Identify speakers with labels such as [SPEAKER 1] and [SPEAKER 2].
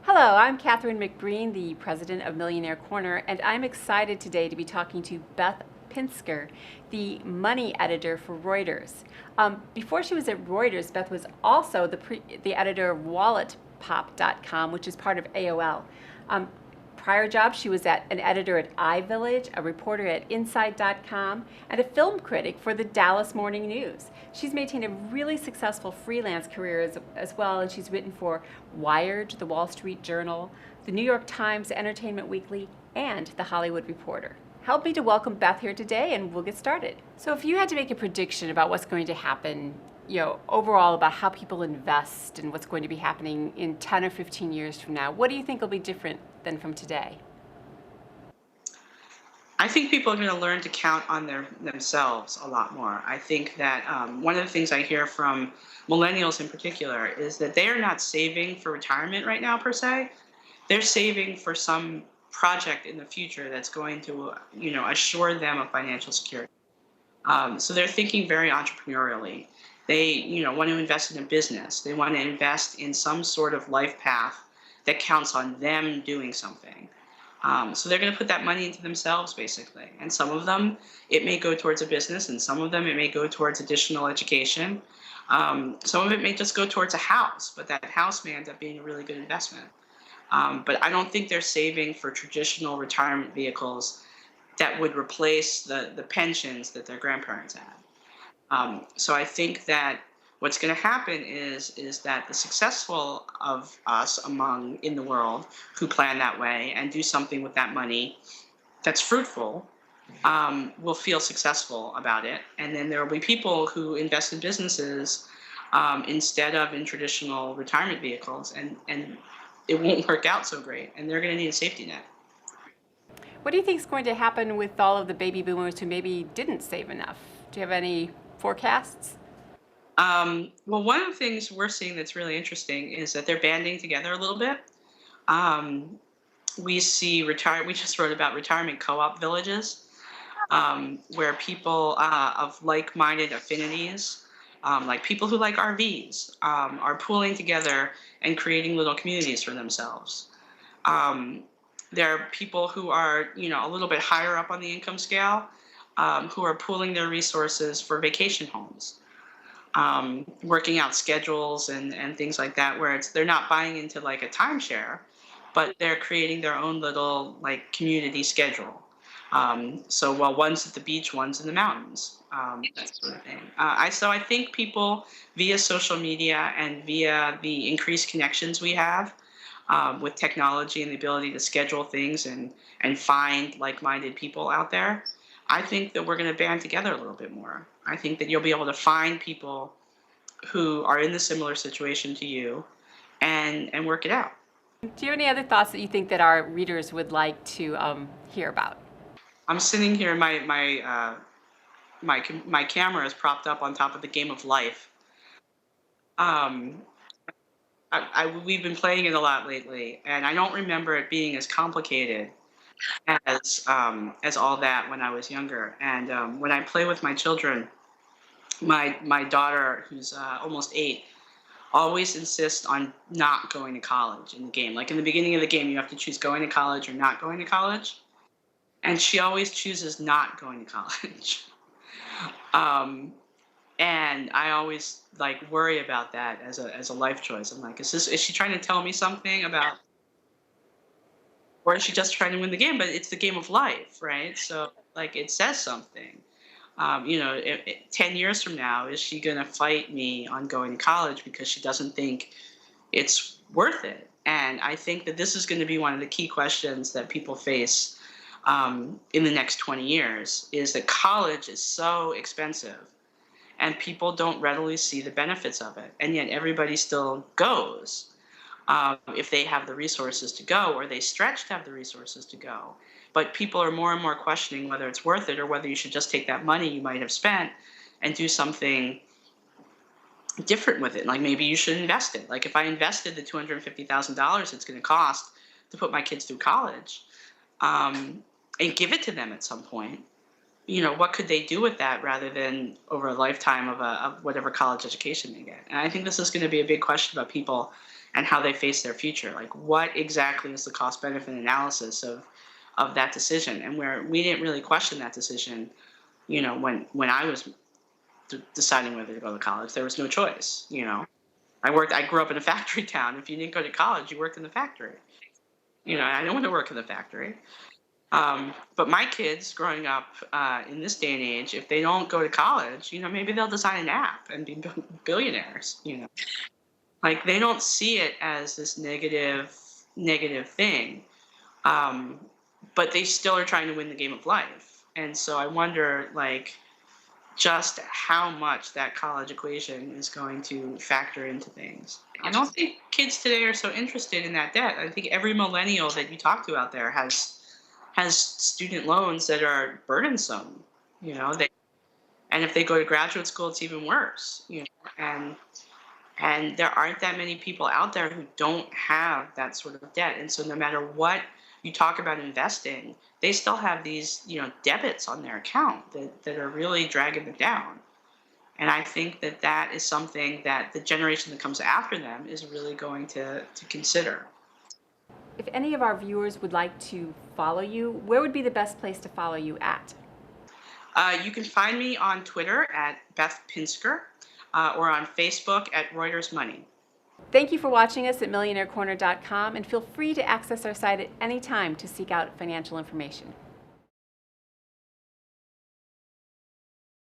[SPEAKER 1] Hello, I'm Catherine McBreen, the president of Millionaire Corner, and I'm excited today to be talking to Beth Pinsker, the money editor for Reuters. Before she was at Reuters, Beth was also the editor of WalletPop.com, which is part of AOL. Um, Prior job, she was an editor at iVillage, a reporter at Inside.com, and a film critic for the Dallas Morning News. She's maintained a really successful freelance career as well, and she's written for Wired, The Wall Street Journal, The New York Times, Entertainment Weekly, and The Hollywood Reporter. Help me to welcome Beth here today, and we'll get started. So if you had to make a prediction about what's going to happen, overall about how people invest and what's going to be happening in 10 or 15 years from now, what do you think will be different than from today?
[SPEAKER 2] I think people are going to learn to count on themselves a lot more. I think that one of the things I hear from millennials in particular is that they are not saving for retirement right now per se. They're saving for some project in the future that's going to, assure them of financial security. So they're thinking very entrepreneurially. They, want to invest in a business. They want to invest in some sort of life path that counts on them doing something. So they're going to put that money into themselves, basically. And some of them, it may go towards a business, and some of them, it may go towards additional education. Some of it may just go towards a house, but that house may end up being a really good investment. But I don't think they're saving for traditional retirement vehicles that would replace the pensions that their grandparents had. So I think that what's going to happen is that the successful of us among in the world who plan that way and do something with that money that's fruitful will feel successful about it, and then there will be people who invest in businesses instead of in traditional retirement vehicles, and it won't work out so great, and they're going to need a safety net.
[SPEAKER 1] What do you think is going to happen with all of the baby boomers who maybe didn't save enough? Do you have any forecasts?
[SPEAKER 2] Well, one of the things we're seeing that's really interesting is that they're banding together a little bit. Um, we see retire. We just wrote about retirement co-op villages, where people of like-minded affinities, like people who like RVs, are pooling together and creating little communities for themselves. Um, there are people who are, a little bit higher up on the income scale, who are pooling their resources for vacation homes, working out schedules and things like that, where they're not buying into like a timeshare, but they're creating their own little like community schedule. So while one's at the beach, one's in the mountains, that sort of thing. I think people via social media and via the increased connections we have with technology and the ability to schedule things and find like-minded people out there, I think that we're going to band together a little bit more. I think that you'll be able to find people who are in the similar situation to you and work it out.
[SPEAKER 1] Do you have any other thoughts that you think that our readers would like to hear about?
[SPEAKER 2] I'm sitting here, my camera is propped up on top of the game of life. Um, we've been playing it a lot lately, and I don't remember it being as complicated as all that when I was younger. And when I play with my children, my daughter, who's almost 8, always insists on not going to college in the game. Like in the beginning of the game, you have to choose going to college or not going to college, and she always chooses not going to college. um, and I always like worry about that as a life choice. I'm like, is she trying to tell me something about, or is she just trying to win the game? But it's the game of life, right? So like it says something. 10 years from now, is she going to fight me on going to college because she doesn't think it's worth it? And I think that this is going to be one of the key questions that people face in the next 20 years, is that college is so expensive and people don't readily see the benefits of it. And yet everybody still goes if they have the resources to go, or they stretch to have the resources to go. But people are more and more questioning whether it's worth it, or whether you should just take that money you might have spent and do something different with it. Like maybe you should invest it. Like if I invested the $250,000 it's going to cost to put my kids through college, and give it to them at some point, what could they do with that rather than over a lifetime of whatever college education they get? And I think this is going to be a big question about people and how they face their future. Like, what exactly is the cost benefit analysis of that decision? And where we didn't really question that decision, when I was deciding whether to go to college, there was no choice. I grew up in a factory town. If you didn't go to college, you worked in the factory. I didn't want to work in the factory. But my kids growing up in this day and age, if they don't go to college, maybe they'll design an app and be billionaires. Like, they don't see it as this negative thing, um, but they still are trying to win the game of life. And so I wonder, like, just how much that college equation is going to factor into things. I don't think kids today are so interested in that debt. I think every millennial that you talk to out there has student loans that are burdensome. They and if they go to graduate school, it's even worse. And there aren't that many people out there who don't have that sort of debt. And so no matter what you talk about investing, they still have these, debits on their account that are really dragging them down. And I think that is something that the generation that comes after them is really going to consider.
[SPEAKER 1] If any of our viewers would like to follow you, where would be the best place to follow you at?
[SPEAKER 2] You can find me on Twitter at Beth Pinsker, or on Facebook at Reuters Money.
[SPEAKER 1] Thank you for watching us at millionairecorner.com, and feel free to access our site at any time to seek out financial information.